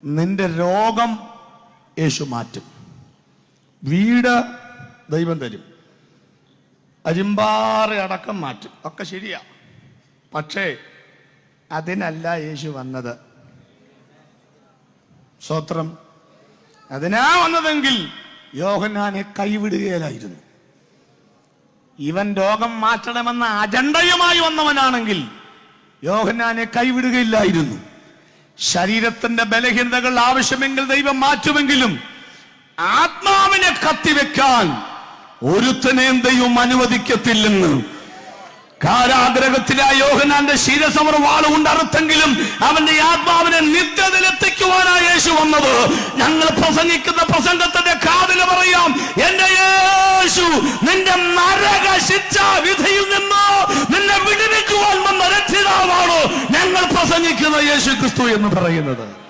നിന്റെ രോഗം യേശു മാറ്റും. വീട് ദൈവം തരും. അരിമ്പാറ അടക്കം മാറ്റും. ഒക്കെ ശരിയാ. പക്ഷേ അതിനല്ല യേശു വന്നത്. സ്തോത്രം. അതിനാ വന്നതെങ്കിൽ യോഹന്നാനെ കൈവിടുകയില്ലായിരുന്നു. ഇവൻ രോഗം മാറ്റണമെന്ന അജണ്ടയുമായി വന്നവനാണെങ്കിൽ യോഹന്നാനെ കൈവിടുകയില്ലായിരുന്നു. ശരീരത്തിന്റെ ബലഹീനതകൾ ആവശ്യമെങ്കിൽ ദൈവം മാറ്റുമെങ്കിലും ആത്മാവിനെ കത്തിവെക്കാൻ ഒരുത്തനെയും ദൈവം അനുവദിക്കത്തില്ലെന്ന്. കാരാഗ്രഹത്തിലെ യോഹന്നാന്റെ ശിരസമർ വാളുകൊണ്ട് അറുത്തെങ്കിലും അവന്റെ ആത്മാവിനെ നിത്യതയിലെത്തിക്കുവാനാണ് യേശു വന്നത്. ഞങ്ങൾ പ്രസംഗിക്കുന്ന പ്രസംഗത്തിന്റെ കാതിൽ പറയാം, എന്റെ യേശു നിന്റെ നരക ശിക്ഷാ വിധിയിൽ നിന്ന് നിന്നെ വിടുവിക്കുവാൻ വന്ന രക്ഷിതാവാണ് ഞങ്ങൾ പ്രസംഗിക്കുന്ന യേശു ക്രിസ്തു എന്ന് പറയുന്നത്.